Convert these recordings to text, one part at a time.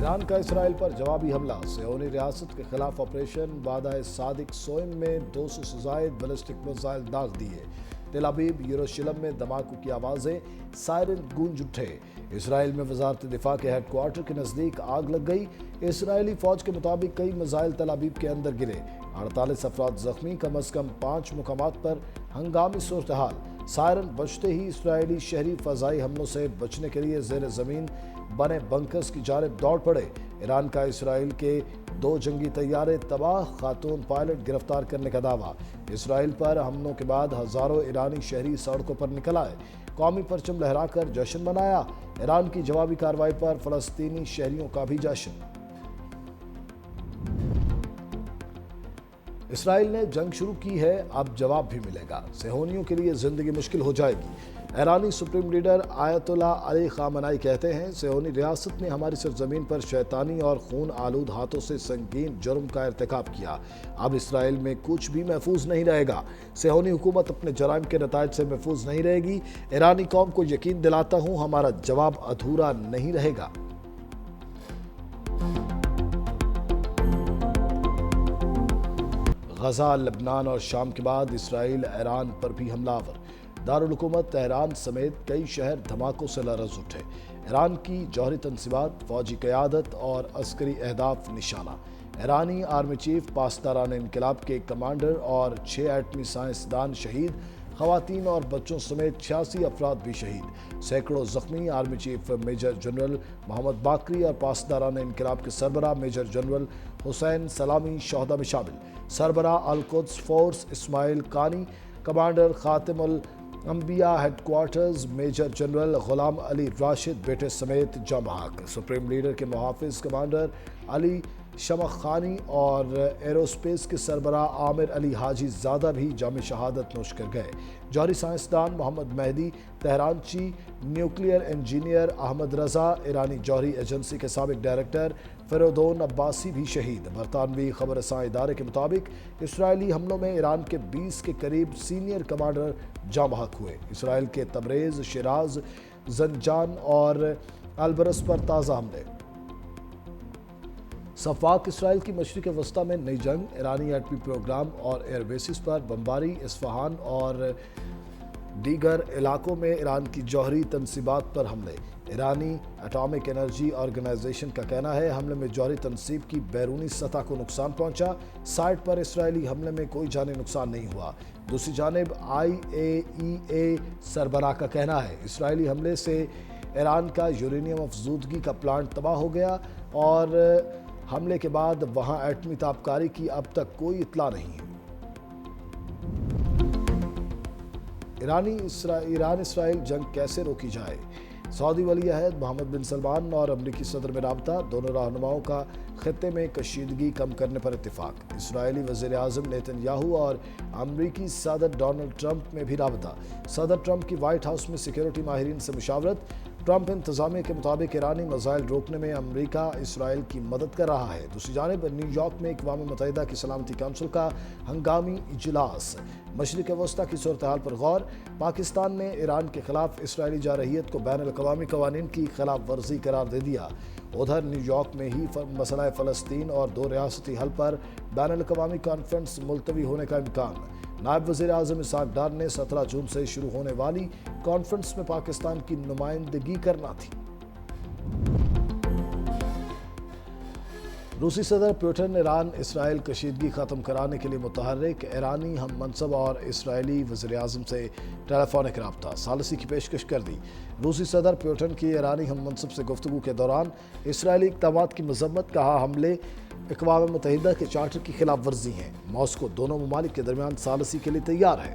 Iran का Israel पर जवाबी हमला। सियोनी रियासत के खिलाफ ऑपरेशन वादा सादिक सोइम में 200 से जायद बैलिस्टिक मिसाइल दाग दिए। तेल अवीव यरूशलेम में धमाकों की आवाजें, सायरन गूंज उठे। इसराइल में वजारत दिफा के हेडक्वार्टर के नजदीक आग लग गई। इसराइली फौज के मुताबिक कई मिसाइल तेल अवीव के अंदर गिरे। 48 अफराद जख्मी, कम अज कम 5 मुकामात पर हंगामी सूरत हाल। सायरन बजते ही इसराइली शहरी फजाई हमलों से बचने के लिए जेर जमीन बने बंकर्स की जानिब दौड़ पड़े। ईरान का इसराइल के 2 जंगी तैयारे तबाह, खातून पायलट गिरफ्तार करने का दावा। इसराइल पर हमलों के बाद हजारों ईरानी शहरी सड़कों पर निकल आए, कौमी परचम लहराकर जश्न मनाया। ईरान की जवाबी कार्रवाई पर फलस्तीनी शहरियों का भी जश्न। इसराइल ने जंग शुरू की है, अब जवाब भी मिलेगा। सेहोनियों के लिए जिंदगी मुश्किल हो जाएगी। ईरानी supreme leader Ayatollah Ali Khamenei कहते हैं, सेहोनी रियासत ने हमारी सरजमीन पर शैतानी और खून आलूद हाथों से संगीन जुर्म का इर्तिकाब किया। अब इसराइल में कुछ भी महफूज नहीं रहेगा। सेहोनी हुकूमत अपने जराइम के नतायज से महफूज नहीं रहेगी। ईरानी कौम को यकीन दिलाता हूँ, हमारा जवाब अधूरा नहीं रहेगा। गजा, लेबनान और शाम के बाद इसराइल ईरान पर भी हमलावर। दारुल हुकूमत तेहरान समेत कई शहर धमाकों से लरज़ उठे। ईरान की जौहरी तनसीबात, फौजी क़यादत और अस्करी अहदाफ निशाना। ईरानी आर्मी चीफ पासदारान इनकलाब के कमांडर और 6 एटमी साइंसदान शहीद। ख़वातीन और बच्चों समेत 86 अफराद भी शहीद, सैकड़ों जख्मी। Army chief major general Mohammad Bagheri और पासदारान इनकलाब के सरबराह मेजर जनरल हुसैन सलामी शहदा में शामिल। सरबराह अल-कुद्स फोर्स इस्माइल कानी, कमांडर खातिमुल अंबिया headquarters major general Ghulam Ali Rashid बेटे समेत जमाक। सुप्रीम लीडर के मुहाफिज कमांडर अली शमखानी और एरोस्पेस के सरबराह आमिर अली हाजी ज़ादा भी जाम शहादत नोश कर गए। जौहरी साइंसदान मोहम्मद मेहदी तेहरानची, न्यूक्लियर इंजीनियर अहमद रजा, ईरानी जौहरी एजेंसी के साबिक डायरेक्टर फरोदोन अब्बासी भी शहीद। बरतानवी खबर रसां इदारे के मुताबिक इसराइली हमलों में ईरान के 20 के करीब सीनियर कमांडर जाँ बहक हुए। इसराइल के तबरेज़, शिराज, जंजान और अलबरस पर ताज़ा हमले। सफाक इसराइल की मशरिक़ वस्ता में नई जंग। ईरानी एटमी प्रोग्राम और एयर बेसिस पर बमबारी। इस्फहान और दीगर इलाकों में ईरान की जौहरी तनसीबात पर हमले। ईरानी एटॉमिक एनर्जी ऑर्गेनाइजेशन का कहना है, हमले में जौहरी तनसीब की बैरूनी सतह को नुकसान पहुंचा। साइट पर इसराइली हमले में कोई जानी नुकसान नहीं हुआ। दूसरी जानिब IAEA सरबराह का कहना है, इसराइली हमले से ईरान का यूरेनियम अफजूदगी का प्लांट तबाह हो गया और हमले के बाद वहां एटमी ताबकारी की अब तक कोई इत्तला नहीं है। ईरान इसराइल जंग कैसे रोकी जाए। सऊदी वली अहद मोहम्मद बिन सलमान और अमरीकी सदर में राबता। दोनों रहनुमाओं का खत्ते में कशीदगी कम करने पर इत्तेफाक। इसराइली वज़ीर आज़म नेतन्याहू और अमरीकी सदर डोनाल्ड ट्रंप में भी राबता। सदर ट्रंप की वाइट हाउस में सिक्योरिटी माहिरीन से मुशावरत। ट्रंप इंतजामिया के मुताबिक ईरानी मिसाइल रोकने में अमरीका इसराइल की मदद कर रहा है। दूसरी जानिब न्यूयॉर्क में अक़वाम मुत्तहिदा की सलामती काउंसिल का हंगामी इजलास। मशरिक़ वस्ता की सूरत हाल पर गौर। पाकिस्तान ने ईरान के खिलाफ इसराइली जारहियत को बैन अल-अक़वामी क़वानीन की खिलाफ वर्जी करार दे दिया। उधर न्यूयॉर्क में ही मसला फ़लस्तीन और 2 रियासती हल पर बैन अल-अक़वामी कॉन्फ्रेंस मुलतवी होने का इम्कान। नायब वज़ीर आज़म इसहाक़ डार ने 17 जून से शुरू होने वाली कॉन्फ्रेंस में पाकिस्तान की नुमाइंदगी करना थी। रूसी सदर पुतिन ईरान इसराइल कशीदगी ख़त्म कराने के लिए मुतहर्रिक। ईरानी हम मनसब और इसराइली वज़ीर आज़म से टेलीफोनिक राब्ता, सालिसी की पेशकश कर दी। रूसी सदर पुतिन की ईरानी हम मनसब से गुफ्तगू के दौरान इसराइली इक़दामात की मज़म्मत, कहा हमले अक़वाम मुत्तहिदा के चार्टर की खिलाफ वर्जी हैं। मॉस्को दोनों ममालिक के दरमियान सालिसी के लिए तैयार है।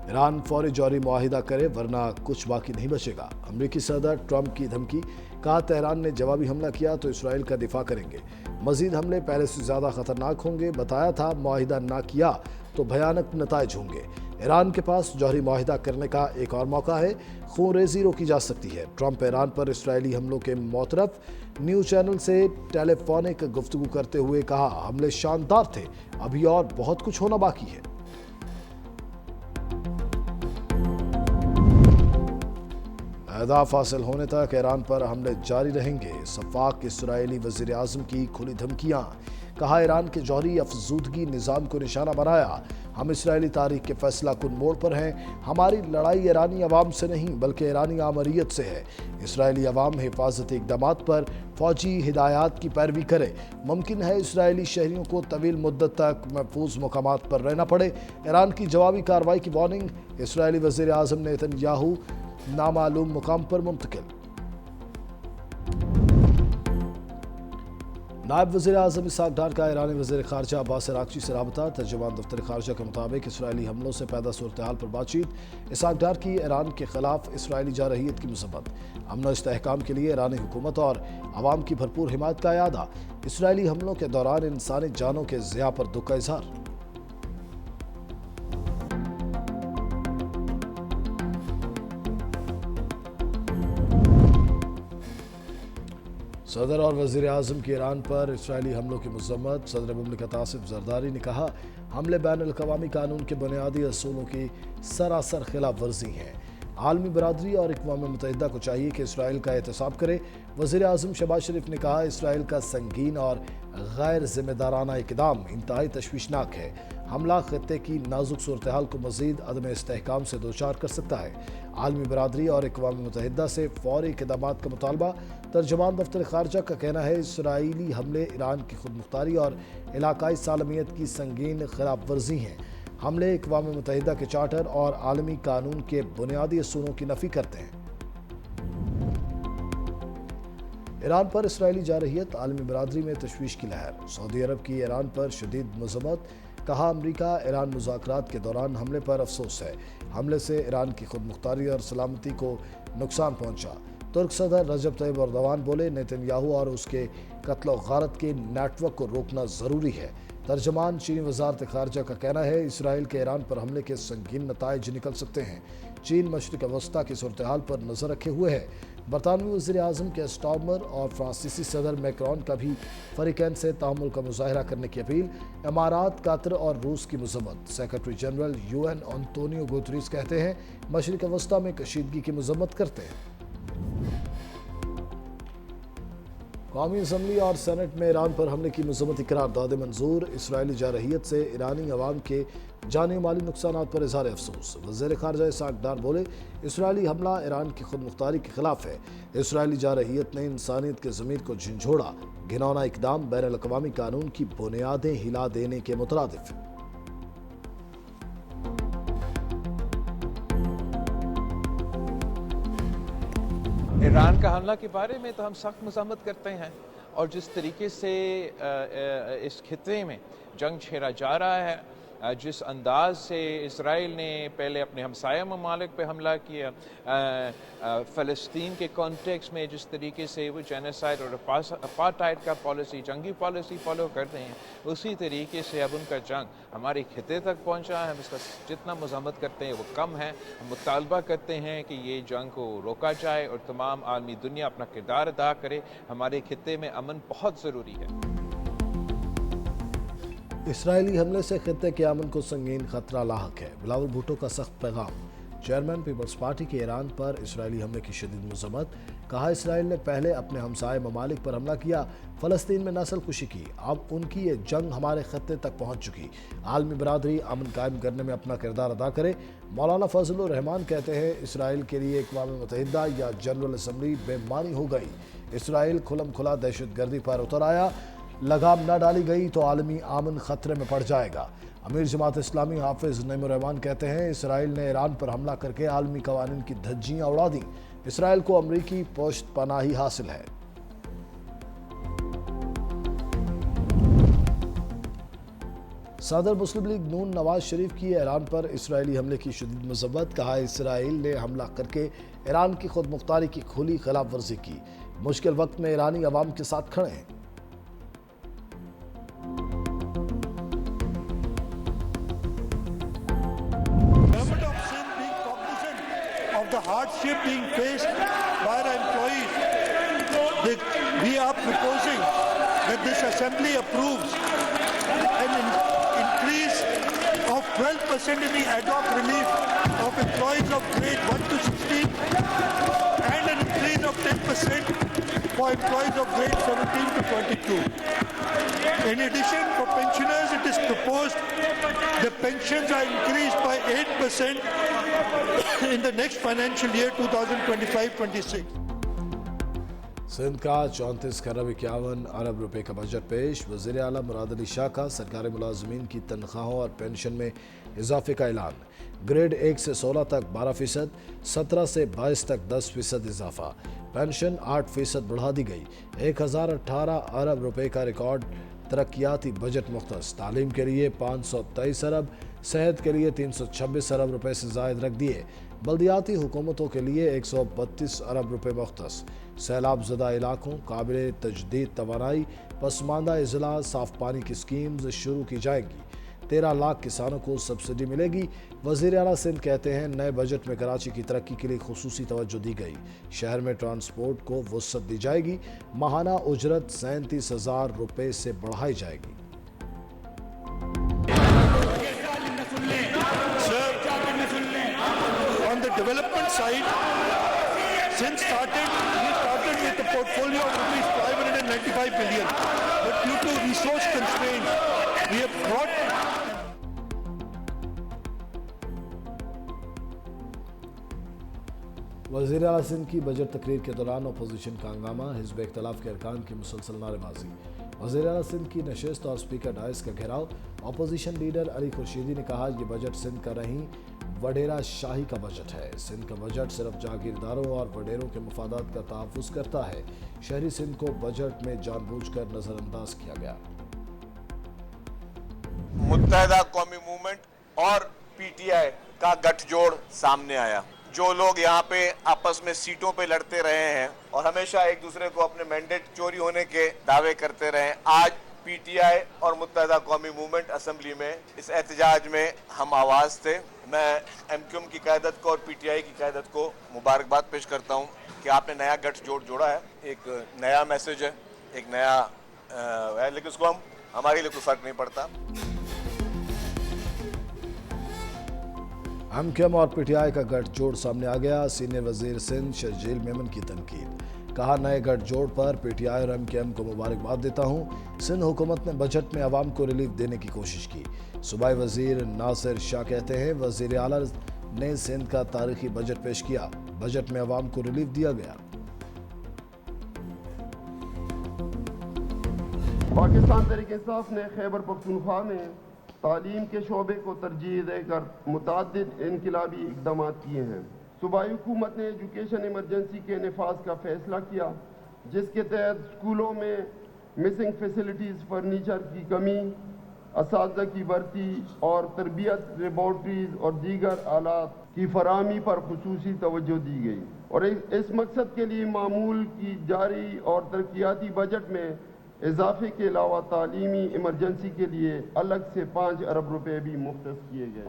ईरान फौरी जौहरी मुआहिदा करे वरना कुछ बाकी नहीं बचेगा। अमरीकी सदर ट्रंप की धमकी, कहा तेहरान ने जवाबी हमला किया तो इसराइल का दिफा करेंगे। मजीद हमले पहले से ज़्यादा ख़तरनाक होंगे। बताया था मुआहिदा ना किया तो भयानक नताइज होंगे। ईरान के पास जौहरी मुआहिदा करने का एक और मौका है, खून रेजी रोकी जा सकती है। ट्रंप ईरान पर इसराइली हमलों के मोतरफ। न्यूज़ चैनल से टेलीफोनिक गुफ्तगू करते हुए कहा, हमले शानदार थे, अभी और बहुत कुछ होना बाकी है। اہداف حاصل ہونے تک ایران پر حملے جاری رہیں گے۔ سفاق اسرائیلی وزیر اعظم کی کھلی دھمکیاں، کہا ایران کے جوہری افزودگی نظام کو نشانہ بنایا۔ ہم اسرائیلی تاریخ کے فیصلہ کن موڑ پر ہیں۔ ہماری لڑائی ایرانی عوام سے نہیں بلکہ ایرانی آمریت سے ہے۔ اسرائیلی عوام حفاظتی اقدامات پر فوجی ہدایات کی پیروی کرے۔ ممکن ہے اسرائیلی شہریوں کو طویل مدت تک محفوظ مقامات پر رہنا پڑے۔ ایران کی جوابی کارروائی کی وارننگ، اسرائیلی وزیر اعظم نیتن یاہو نامعلوم مقام پر منتقل۔ نائب وزیر اعظم اسحاق ڈار کا ایرانی وزیر خارجہ عباس عراقچی سے رابطہ۔ ترجمان دفتر خارجہ کے مطابق اسرائیلی حملوں سے پیدا صورتحال پر بات چیت۔ اسحاق ڈار کی ایران کے خلاف اسرائیلی جارحیت کی مذمت، امن و استحکام کے لیے ایرانی حکومت اور عوام کی بھرپور حمایت کا اعادہ۔ اسرائیلی حملوں کے دوران انسانی جانوں کے ضیاع پر دکھ کا اظہار۔ صدر اور وزیر اعظم کی ایران پر اسرائیلی حملوں کی مذمت۔ صدر مملکت آصف زرداری نے کہا، حملے بین الاقوامی قانون کے بنیادی اصولوں کی سراسر خلاف ورزی ہیں۔ عالمی برادری اور اقوام متحدہ کو چاہیے کہ اسرائیل کا احتساب کرے۔ وزیر اعظم شہباز شریف نے کہا، اسرائیل کا سنگین اور غیر ذمہ دارانہ اقدام انتہائی تشویشناک ہے۔ حملہ خطے کی نازک صورتحال کو مزید عدم استحکام سے دوچار کر سکتا ہے۔ عالمی برادری اور اقوام متحدہ سے فوری اقدامات کا مطالبہ۔ ترجمان دفتر خارجہ کا کہنا ہے، اسرائیلی حملے ایران کی خود مختاری اور علاقائی سالمیت کی سنگین خلاف ورزی ہیں۔ حملے اقوام متحدہ کے چارٹر اور عالمی قانون کے بنیادی اصولوں کی نفی کرتے ہیں۔ ایران پر اسرائیلی جارحیت، عالمی برادری میں تشویش کی لہر۔ سعودی عرب کی ایران پر شدید مذمت، کہا امریکہ ایران مذاکرات کے دوران حملے پر افسوس ہے۔ حملے سے ایران کی خود مختاری اور سلامتی کو نقصان پہنچا۔ ترک صدر رجب طیب ایردوان بولے، نیتن یاہو اور اس کے قتل و غارت کے نیٹ ورک کو روکنا ضروری ہے۔ ترجمان چینی وزارت خارجہ کا کہنا ہے، اسرائیل کے ایران پر حملے کے سنگین نتائج نکل سکتے ہیں۔ چین مشرق وسطیٰ کی صورتحال پر نظر رکھے ہوئے ہے۔ برطانوی وزیر اعظم کے اسٹارمر اور فرانسیسی صدر میکرون کا بھی فریقین سے تعامل کا مظاہرہ کرنے کی اپیل۔ امارات، قطر اور روس کی مذمت۔ سیکرٹری جنرل UN انطونیو گوتریس کہتے ہیں، مشرق وسطیٰ میں کشیدگی کی مذمت کرتے ہیں۔ قومی اسمبلی اور سینٹ میں ایران پر حملے کی مذمتی قرارداد منظور۔ اسرائیلی جارحیت سے ایرانی عوام کے جانی و مالی نقصانات پر اظہار افسوس۔ وزیر خارجہ اسحاق ڈار بولے، اسرائیلی حملہ ایران کی خود مختاری کے خلاف ہے۔ اسرائیلی جارحیت نے انسانیت کے ضمیر کو جھنجھوڑا۔ گھناؤنا اقدام بین الاقوامی قانون کی بنیادیں ہلا دینے کے مترادف۔ ایران کا حملہ کے بارے میں تو ہم سخت مذمت کرتے ہیں، اور جس طریقے سے اس خطے میں جنگ چھیڑا جا رہا ہے، جس انداز سے اسرائیل نے پہلے اپنے ہمسایہ ممالک پہ حملہ کیا، فلسطین کے کانٹیکس میں جس طریقے سے وہ جینوسائیڈ اور اپارٹائڈ کا پالیسی، جنگی پالیسی فالو کر رہے ہیں، اسی طریقے سے اب ان کا جنگ ہمارے خطے تک پہنچا ہے۔ ہم اس کا جتنا مذمت کرتے ہیں وہ کم ہے۔ ہم مطالبہ کرتے ہیں کہ یہ جنگ کو روکا جائے اور تمام عالمی دنیا اپنا کردار ادا کرے۔ ہمارے خطے میں امن بہت ضروری ہے۔ اسرائیلی حملے سے خطے کے امن کو سنگین خطرہ لاحق ہے۔ بلاول بھٹو کا سخت پیغام۔ چیئرمین پیپلز پارٹی کی ایران پر اسرائیلی حملے کی شدید مذمت، کہا اسرائیل نے پہلے اپنے ہمسائے ممالک پر حملہ کیا، فلسطین میں نسل کشی کی، اب ان کی یہ جنگ ہمارے خطے تک پہنچ چکی۔ عالمی برادری امن قائم کرنے میں اپنا کردار ادا کرے۔ مولانا فضل الرحمان کہتے ہیں، اسرائیل کے لیے اقوام متحدہ یا جنرل اسمبلی بے معنی ہو گئی۔ اسرائیل کھلم کھلا دہشت گردی پر اتر آیا، لگام نہ ڈالی گئی تو عالمی امن خطرے میں پڑ جائے گا۔ امیر جماعت اسلامی حافظ نعیم الرحمان کہتے ہیں، اسرائیل نے ایران پر حملہ کر کے عالمی قوانین کی دھجیاں اڑا دیں۔ اسرائیل کو امریکی پشت پناہی حاصل ہے۔ صدر مسلم لیگ نون نواز شریف کی ایران پر اسرائیلی حملے کی شدید مذمت، کہا اسرائیل نے حملہ کر کے ایران کی خود مختاری کی کھلی خلاف ورزی کی، مشکل وقت میں ایرانی عوام کے ساتھ کھڑے ہیں۔ The hardship being faced by our employees, we are proposing that this assembly approves an increase of 12% in the ad hoc relief of employees of grade 1 to 16 and of 10% for employees of grade 17 to 22. In addition, for pensioners, it is proposed the pensions are increased by 8% in the next financial year 2025-26. Sindh का 34 खरब 51 अरब रुपए का budget पेश। वज़ीर आला मुराद अली शाह का सरकारी मुलाजमीन की तनख्वाहों और पेंशन में इजाफे का ऐलान। ग्रेड 1 से 16 तक 12%, 17 से 22 तक 10% इजाफा। पेंशन 8% बढ़ा दी गई। 1018 अरब रुपए का रिकॉर्ड तरक्याती बजट मुख्तस। तालीम के लिए 523 अरब, सेहत के लिए 326 अरब रुपए से जायद रख दिए। बल्दियाती हुकूमतों के लिए 132 अरब रुपए मुख्तस। सैलाब ज़दा इलाकों, काबिल तजदीद तवानाई, पसमानदा अजला, साफ पानी की स्कीम्स शुरू की जाएंगी। 13 लाख किसानों को सब्सिडी मिलेगी। वज़ीर आला सिंध कहते हैं नए बजट में कराची की तरक्की के लिए खुसूसी तवज्जो दी गई। शहर में ट्रांसपोर्ट को वुसअत दी जाएगी। माहाना उजरत 37,000 रुपए से बढ़ाई जाएगी। On the development side, since we started with a portfolio of rupees 595 billion, but due to resource constraints, we have brought वज़ीर आला सिंध की बजट तकरीर के दौरान अपोजिशन का हंगामा, हिज़्ब इख्तिलाफ के अरकान की मुसलसल नारेबाजी। वज़ीर आला सिंध की नशिस्त और स्पीकर डाइस का घेराव। अपोजिशन लीडर अली खुर्शीदी ने कहा ये बजट सिंध का नहीं वडेरा शाही का बजट है। सिंध का बजट सिर्फ जागीरदारों और वडेरों के मफादात का तहफ़्फ़ुज़ करता है। शहरी सिंध को बजट में जानबूझकर नज़रअंदाज किया गया। मुत्तहिदा कौमी मूवमेंट और पीटीआई का गठजोड़ सामने आया। जो लोग यहाँ पे आपस में सीटों पे लड़ते रहे हैं और हमेशा एक दूसरे को अपने मैंडेट चोरी होने के दावे करते रहे, आज पीटीआई और मुत्तहिदा कौमी मूवमेंट असेंबली में इस एहतजाज में हम आवाज़ थे। मैं एमक्यूएम की क़यादत को और पीटीआई की क़यादत को मुबारकबाद पेश करता हूँ कि आपने नया गठजोड़ जोड़ा है। एक नया मैसेज है, एक नया है, लेकिन उसको हमारे लिए कोई फ़र्क नहीं पड़ता। एमक्यूएम और पीटीआई का गठजोड़ सामने आ गया। सीनियर वजीर सिंध शर्जील मेमन की तनकीद। कहा नए गठजोड़ पर पीटीआई और एमक्यूएम को मुबारकबाद देता हूँ। सिंध हुकूमत ने बजट में आवाम को रिलीफ देने की कोशिश की। सूबाई वजीर नासिर शाह कहते हैं वजीर आला ने सिंध का तारीखी बजट पेश किया। बजट में आवाम को रिलीफ दिया गया। पाकिस्तान तहरीक-ए-इंसाफ ने खैबर पख्तूनख्वा में तालीम के शोबे को तरजीह देकर मुतअद्दिद इनकलाबी इक़दाम किए हैं। सूबाई हुकूमत ने एजुकेशन इमरजेंसी के नफाज का फैसला किया, जिसके तहत स्कूलों में मिसिंग फैसिलिटीज़, फर्नीचर की कमी, असातिज़ा की भर्ती और तरबियत लेबॉर्ट्रीज़ और दीगर आलात की फराहमी पर खुसूसी तवज्जो दी गई और इस मकसद के लिए मामूल की जारी और तरक्याती बजट में इजाफे के अलावा तालीमी इमरजेंसी के लिए अलग से 5 अरब रुपए भी मुख्तस किए गए।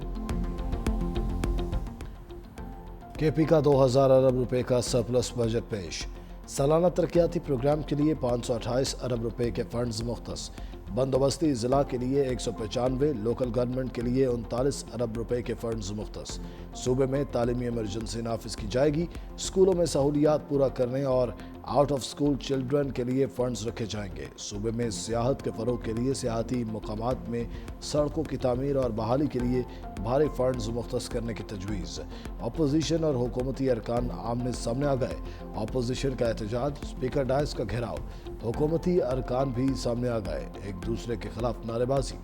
केपी का 2000 अरब रुपए का सरप्लस बजट पेश। सालाना तरक्याती प्रोग्राम के लिए 528 अरब रुपए के फंड्स मुख्तस। बंदोबस्ती ज़िला के लिए 195, लोकल गवर्नमेंट के लिए 39 अरब रुपए के फंड्स मुख्तस। सूबे में तालीमी इमरजेंसी नाफिज की जाएगी। स्कूलों में सहूलियात पूरा करने और आउट ऑफ स्कूल चिल्ड्रन के लिए फंड्स रखे जाएंगे। सूबे में सियाहत के फ़रोग के लिए सियाहती मकामात में सड़कों की तामीर और बहाली के लिए भारी फंड्स मुख्तस करने की तजवीज़। अपोजिशन और हुकूमती अरकान आमने सामने आ गए। अपोजिशन का एहतजाज, स्पीकर डाइस का घेराव। हुकूमती अरकान भी सामने आ गए, एक दूसरे के खिलाफ नारेबाजी।